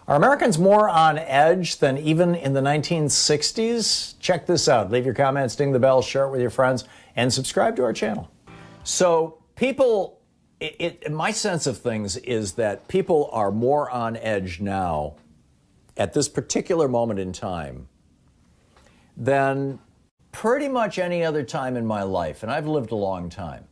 Are Americans more on edge than even in the 1960s? Check this out. Leave your comments, ding the bell, share it with your friends, and subscribe to our channel. So people, my sense of things is that people are more on edge now at this particular moment in time than pretty much any other time in my life, and I've lived a long time.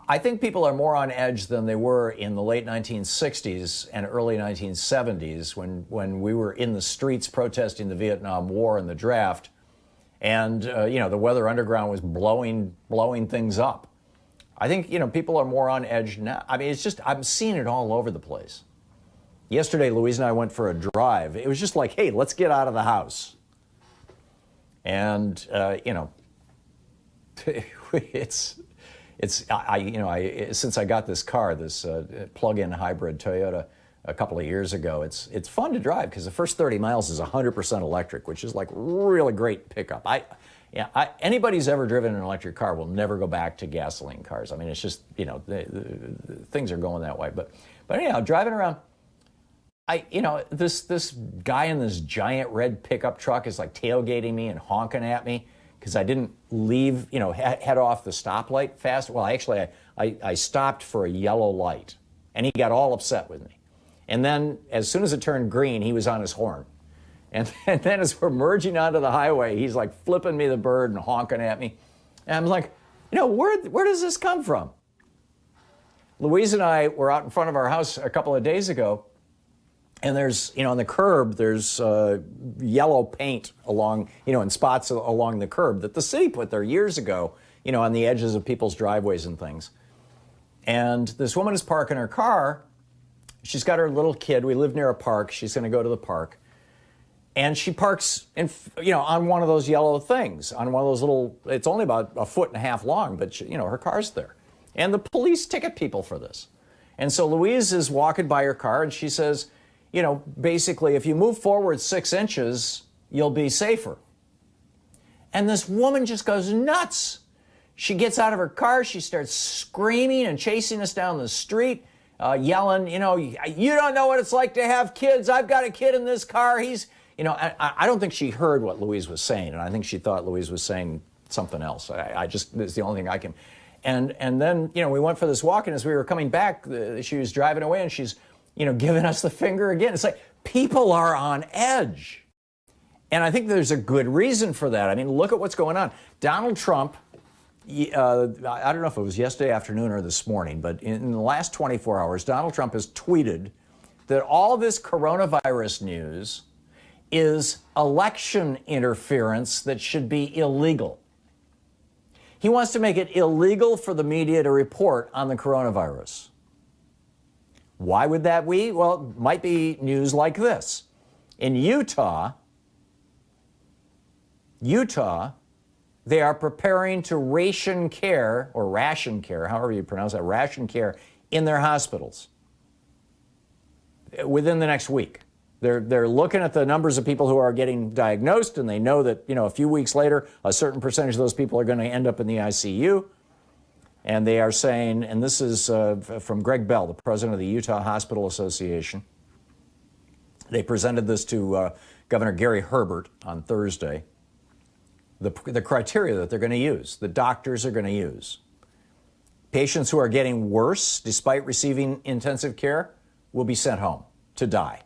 I think people are more on edge than they were in the late 1960s and early 1970s when we were in the streets protesting the Vietnam War and the draft, and the Weather Underground was blowing things up. I think people are more on edge now. I mean, it's just I'm seeing it all over the place. Yesterday, Louise and I went for a drive. It was just like, hey, let's get out of the house. And since I got this car, this plug-in hybrid Toyota a couple of years ago, it's fun to drive because the first 30 miles is 100% electric, which is like really great pickup. Anybody who's ever driven an electric car will never go back to gasoline cars. I mean, it's just the things are going that way. But anyhow, driving around, this guy in this giant red pickup truck is like tailgating me and honking at me because I didn't leave, head off the stoplight fast. Well, actually, I stopped for a yellow light, and he got all upset with me. And then as soon as it turned green, he was on his horn. And then as we're merging onto the highway, he's like flipping me the bird and honking at me. And I'm like, where does this come from? Louise and I were out in front of our house a couple of days ago, and there's, on the curb, there's yellow paint along, in spots along the curb that the city put there years ago, on the edges of people's driveways and things. And this woman is parking her car. She's got her little kid. We live near a park. She's going to go to the park. And she parks, on one of those yellow things, on one of those little, it's only about 1.5 feet long, but, her car's there. And the police ticket people for this. And so Louise is walking by her car, and she says, basically, if you move forward 6 inches, you'll be safer. And this woman just goes nuts. She gets out of her car. She starts screaming and chasing us down the street, yelling, you don't know what it's like to have kids. I've got a kid in this car. He's, I don't think she heard what Louise was saying, and I think she thought Louise was saying something else. It's the only thing I can. And then, we went for this walk, and as we were coming back, she was driving away, and she's, giving us the finger again. It's like people are on edge. And I think there's a good reason for that. I mean, look at what's going on. Donald Trump, I don't know if it was yesterday afternoon or this morning, but in the last 24 hours, Donald Trump has tweeted that all this coronavirus news is election interference that should be illegal. He wants to make it illegal for the media to report on the coronavirus. Why would that be? Well, it might be news like this. In Utah, they are preparing to ration care, however you pronounce that, ration care in their hospitals within the next week. They're looking at the numbers of people who are getting diagnosed, and they know that, a few weeks later, a certain percentage of those people are going to end up in the ICU. And they are saying, and this is from Greg Bell, the president of the Utah Hospital Association. They presented this to Governor Gary Herbert on Thursday. The criteria that they're going to use, the doctors are going to use. Patients who are getting worse despite receiving intensive care will be sent home to die.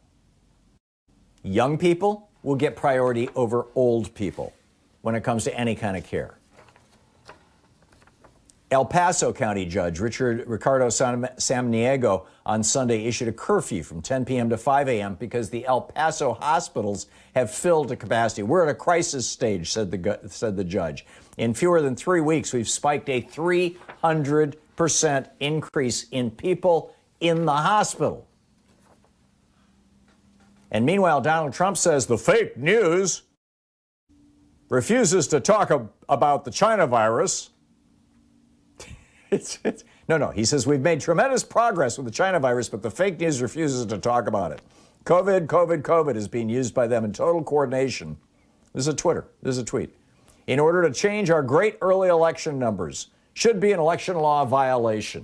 Young people will get priority over old people when it comes to any kind of care. El Paso County Judge Ricardo Samaniego on Sunday issued a curfew from 10 p.m. to 5 a.m. because the El Paso hospitals have filled to capacity. We're at a crisis stage, said the judge. In fewer than 3 weeks, we've spiked a 300% increase in people in the hospital. And meanwhile, Donald Trump says the fake news refuses to talk about the China virus. No, he says we've made tremendous progress with the China virus, but the fake news refuses to talk about it. COVID is being used by them in total coordination. This is a tweet. In order to change our great early election numbers, should be an election law violation.